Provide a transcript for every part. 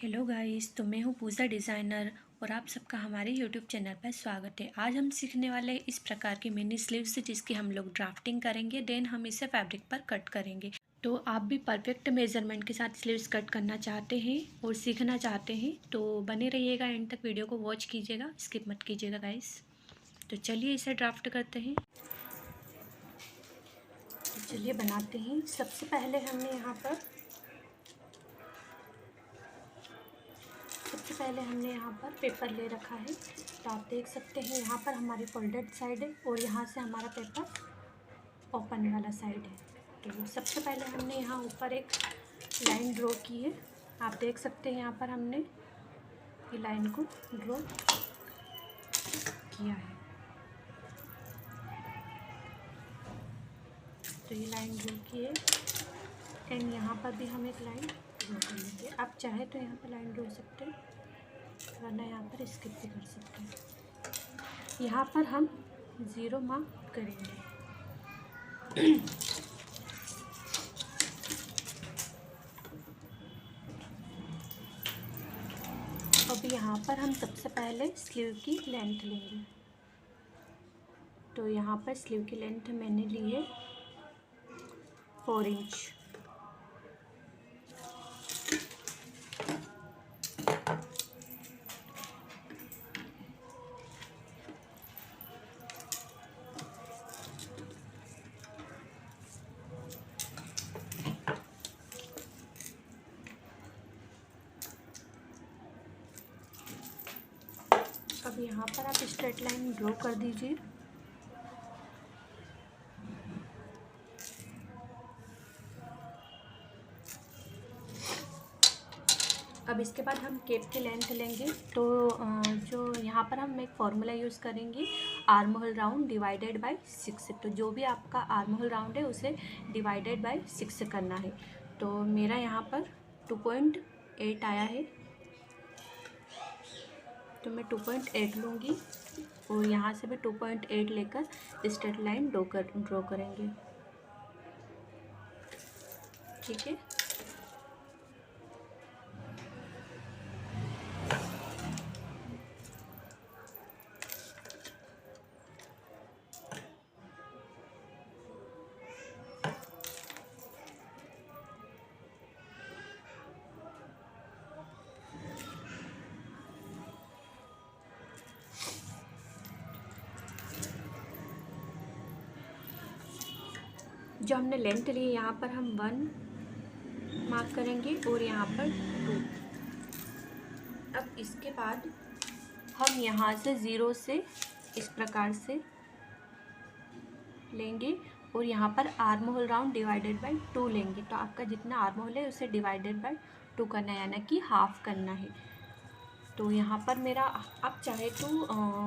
Hello guys, तो मैं हूँ पूजा डिज़ाइनर और आप सबका हमारे यूट्यूब चैनल पर स्वागत है। आज हम सीखने वाले हैं इस प्रकार की मिनी स्लीव्स जिसकी हम लोग ड्राफ्टिंग करेंगे, देन हम इसे फैब्रिक पर कट करेंगे। तो आप भी परफेक्ट मेजरमेंट के साथ स्लीव्स कट करना चाहते हैं और सीखना चाहते हैं तो बने रहिएगा, एंड तक वीडियो को वॉच कीजिएगा, स्किप मत कीजिएगा गाइस। तो चलिए इसे ड्राफ्ट करते हैं। तो चलिए बनाते हैं। सबसे पहले हमने यहाँ पर पेपर ले रखा है। तो आप देख सकते हैं यहाँ पर हमारी फोल्डेड साइड है और यहाँ से हमारा पेपर ओपन वाला साइड है। तो सबसे पहले हमने यहाँ ऊपर एक लाइन ड्रॉ की है। आप देख सकते हैं यहाँ पर हमने ये लाइन को ड्रॉ किया है। तो ये लाइन ड्रॉ की है एंड यहाँ पर भी हम एक लाइन ड्रॉ कर लेंगे। आप चाहे तो यहाँ पर लाइन ड्रॉ सकते हैं, वरना यहाँ पर स्किप भी कर सकते हैं। यहाँ पर हम 0 मार्क करेंगे। अब यहाँ पर हम सबसे पहले स्लीव की लेंथ लेंगे। तो यहाँ पर स्लीव की लेंथ मैंने ली है 4 इंच। अब यहाँ पर आप स्ट्रेट लाइन ड्रॉ कर दीजिए। अब इसके बाद हम केप की लेंथ लेंगे। तो जो यहाँ पर हम एक फॉर्मूला यूज़ करेंगे, arm hole round divided by 6। तो जो भी आपका आर्म होल राउंड है उसे डिवाइडेड बाय 6 करना है। तो मेरा यहाँ पर 2.8 आया है, तो मैं 2.8 लूँगी और यहाँ से भी 2.8 लेकर स्ट्रेट लाइन ड्रॉ करेंगे। ठीक है। जो हमने लेंथ ली है यहाँ पर हम 1 मार्क करेंगे और यहाँ पर 2। अब इसके बाद हम यहाँ से 0 से इस प्रकार से लेंगे और यहाँ पर arm hole round divided by 2 लेंगे। तो आपका जितना आर्म होल है उसे डिवाइडेड बाय 2 करना है, यानी कि हाफ करना है। तो यहाँ पर मेरा, आप चाहे तो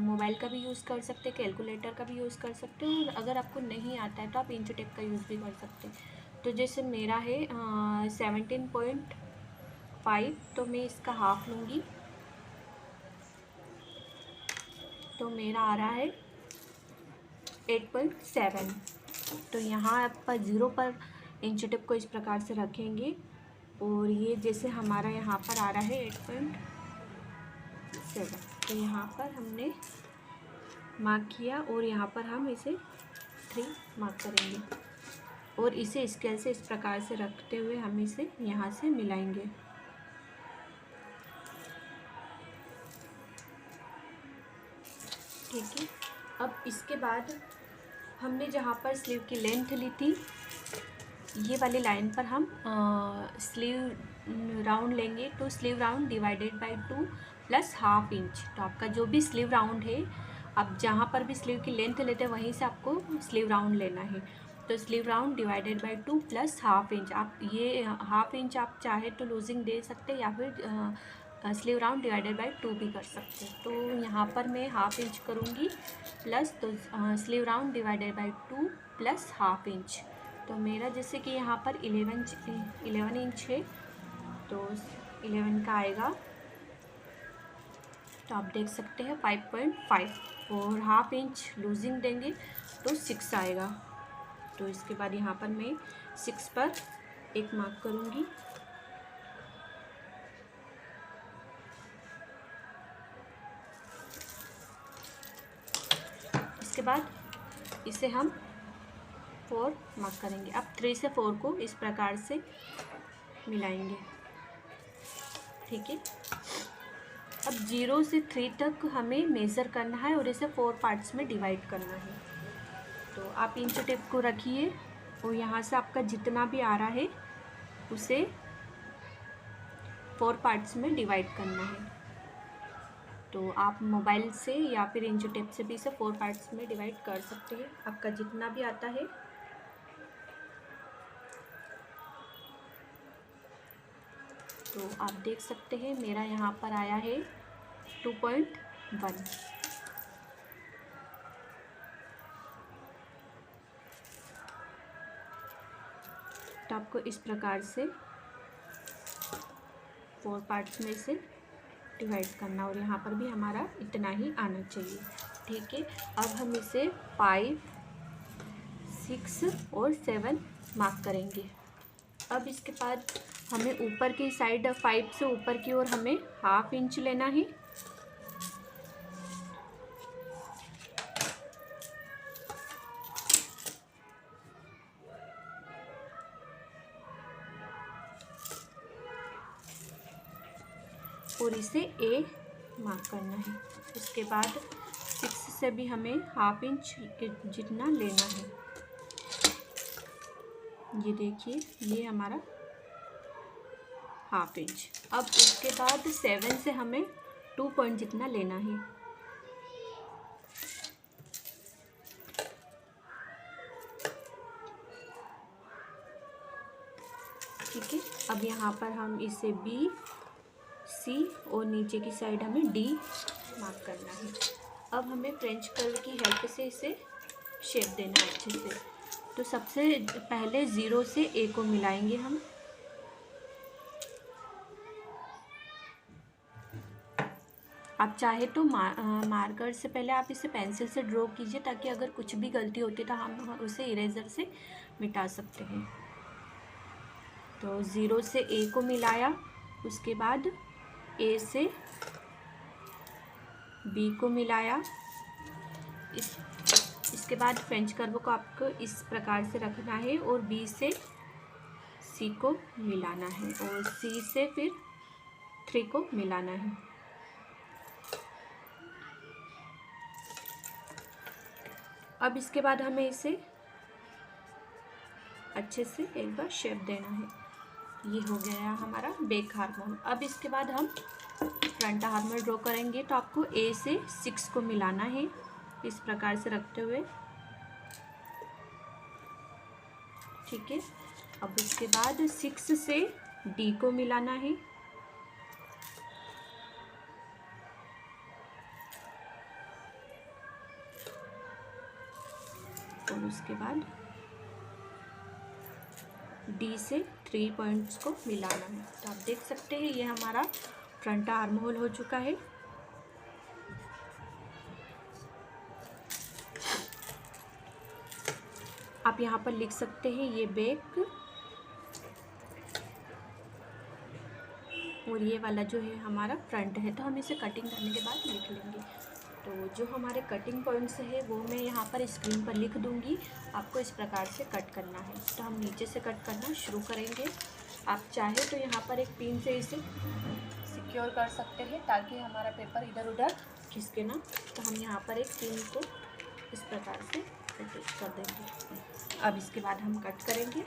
मोबाइल का भी यूज़ कर सकते हैं, कैलकुलेटर का भी यूज़ कर सकते हैं, और अगर आपको नहीं आता है तो आप इंच टेप का यूज़ भी कर सकते हैं। तो जैसे मेरा है 17.5, तो मैं इसका हाफ लूँगी। तो मेरा आ रहा है 8.7। तो यहाँ पर 0 पर इंच टेप को इस प्रकार से रखेंगे और ये जैसे हमारा यहाँ पर आ रहा है 8.7। तो यहाँ पर हमने मार्क किया और यहाँ पर हम इसे 3 मार्क करेंगे और इसे स्केल से इस प्रकार से रखते हुए हम इसे यहाँ से मिलाएंगे। ठीक है। अब इसके बाद हमने जहाँ पर स्लीव की लेंथ ली थी, ये वाली लाइन पर हम स्लीव राउंड लेंगे। तो sleeve round divided by 2 plus half inch. तो आपका जो भी स्लीव राउंड है, आप जहाँ पर भी स्लीव की लेंथ लेते हैं वहीं से आपको स्लीव राउंड लेना है। तो sleeve round divided by 2 plus half inch. आप ये हाफ इंच आप चाहे तो लूजिंग दे सकते हैं या फिर स्लीव राउंड डिवाइडेड बाय 2 भी कर सकते हैं। तो यहाँ पर मैं हाफ इंच करूँगी प्लस, तो sleeve round divided by 2 plus half inch. तो मेरा जैसे कि यहाँ पर 11 इंच है, तो 11 का आएगा। तो आप देख सकते हैं 5.5 और हाफ इंच लूजिंग देंगे तो 6 आएगा। तो इसके बाद यहाँ पर मैं 6 पर एक मार्क करूँगी इसके बाद इसे हम 4 मार्क करेंगे। अब 3 से 4 को इस प्रकार से मिलाएंगे, ठीक है। अब 0 से 3 तक हमें मेज़र करना है और इसे 4 पार्ट्स में डिवाइड करना है। तो आप इंच टेप को रखिए और यहाँ से आपका जितना भी आ रहा है उसे 4 पार्ट्स में डिवाइड करना है। तो आप मोबाइल से या फिर इंच टेप से भी इसे 4 पार्ट्स में डिवाइड कर सकते हैं, आपका जितना भी आता है। तो आप देख सकते हैं मेरा यहाँ पर आया है 2.1। तो आपको इस प्रकार से 4 पार्ट्स में इसे डिवाइड करना और यहाँ पर भी हमारा इतना ही आना चाहिए, ठीक है। अब हम इसे 5, 6 और 7 मार्क करेंगे। अब इसके बाद हमें ऊपर की साइड 5 से ऊपर की ओर हमें 1/2 इंच लेना है। और इसे A मार्क करना है। उसके बाद 6 से भी हमें 1/2 इंच जितना लेना है। ये देखिए, ये हमारा 1/2 इंच। अब उसके बाद 7 से हमें 2 पॉइंट जितना लेना है। ठीक है, अब यहाँ पर हम इसे B, C और नीचे की साइड हमें D मार्क करना है। अब हमें फ्रेंच कर्व की हेल्प से इसे शेप देना है अच्छे से। तो सबसे पहले 0 से A को मिलाएंगे हम। आप चाहे तो मार्कर से पहले आप इसे पेंसिल से ड्रॉ कीजिए, ताकि अगर कुछ भी गलती होती तो हम उसे इरेजर से मिटा सकते हैं। तो 0 से A को मिलाया, उसके बाद A से B को मिलाया। इसके बाद फ्रेंच कर्व को आपको इस प्रकार से रखना है और B से C को मिलाना है और C से फिर 3 को मिलाना है। अब इसके बाद हमें इसे अच्छे से एक बार शेप देना है। ये हो गया हमारा बैक हार्मोन। अब इसके बाद हम फ्रंट हार्मोन ड्रॉ करेंगे। तो आपको A से 6 को मिलाना है इस प्रकार से रखते हुए, ठीक है। अब इसके बाद 6 से D को मिलाना है और उसके बाद D से 3 पॉइंट्स को मिलाना है। तो आप देख सकते हैं ये हमारा फ्रंट आर्म होल हो चुका है। आप यहाँ पर लिख सकते हैं ये बैक और ये वाला जो है हमारा फ्रंट है। तो हम इसे कटिंग करने के बाद लिख लेंगे। तो जो हमारे कटिंग पॉइंट्स है वो मैं यहाँ पर स्क्रीन पर लिख दूँगी। आपको इस प्रकार से कट करना है। तो हम नीचे से कट करना शुरू करेंगे। आप चाहे तो यहाँ पर एक पिन से इसे सिक्योर कर सकते हैं, ताकि हमारा पेपर इधर उधर खिसके ना। तो हम यहाँ पर एक पिन को इस प्रकार से अटैच कर देंगे। अब इसके बाद हम कट करेंगे।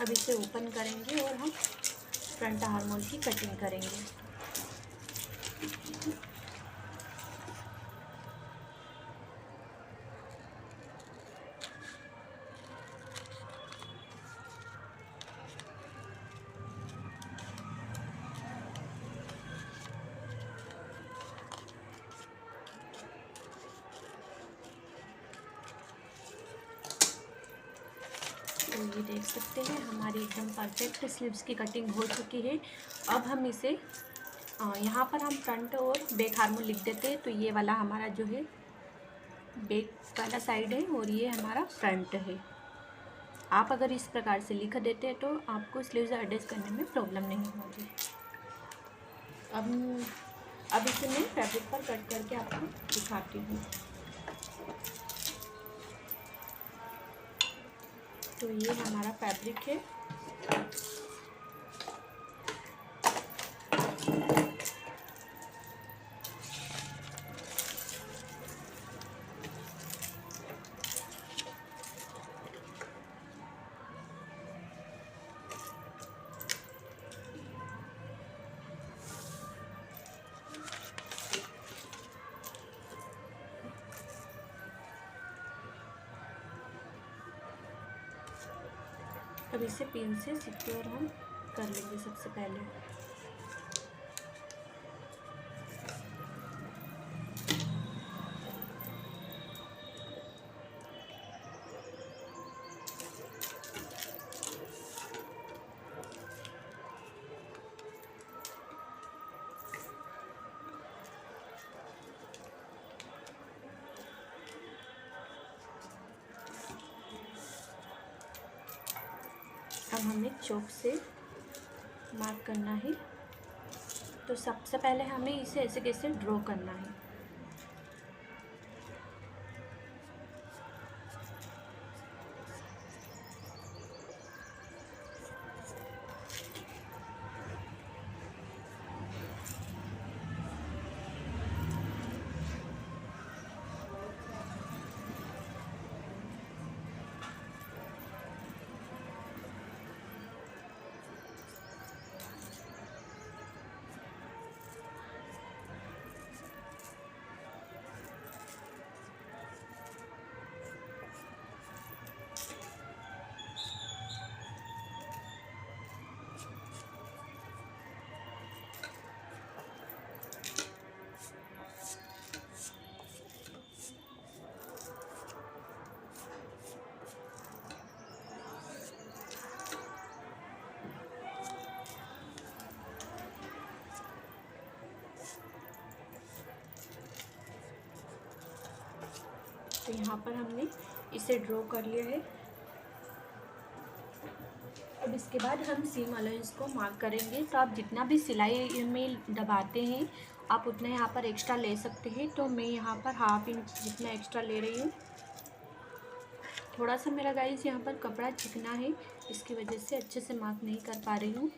अब इसे ओपन करेंगे और हम फ्रंट आर्म होल की कटिंग करेंगे। तो ये देख सकते हैं हमारी एकदम परफेक्ट स्लीव्स की कटिंग हो चुकी है। अब हम इसे यहाँ पर हम फ्रंट और बैक आर्म होल लिख देते हैं। तो ये वाला हमारा जो है बैक वाला साइड है और ये हमारा फ्रंट है। आप अगर इस प्रकार से लिख देते हैं तो आपको स्लीव्स एडजस्ट करने में प्रॉब्लम नहीं होगी। अब इसे मैं फैब्रिक पर कट करके आपको दिखाती हूँ। तो ये हमारा फैब्रिक है। अब इसे पिन से सिक्योर हम कर लेंगे सबसे पहले। अब हमें चौक से मार्क करना है। तो सबसे पहले हमें इसे ऐसे कैसे ड्रॉ करना है। तो यहाँ पर हमने इसे ड्रॉ कर लिया है। अब इसके बाद हम सीम अलाउंस को मार्क करेंगे। तो आप जितना भी सिलाई में दबाते हैं आप उतना यहाँ पर एक्स्ट्रा ले सकते हैं। तो मैं यहाँ पर 1/2 इंच जितना एक्स्ट्रा ले रही हूँ। थोड़ा सा मेरा गाइस यहाँ पर कपड़ा चिकना है, इसकी वजह से अच्छे से मार्क नहीं कर पा रही हूँ।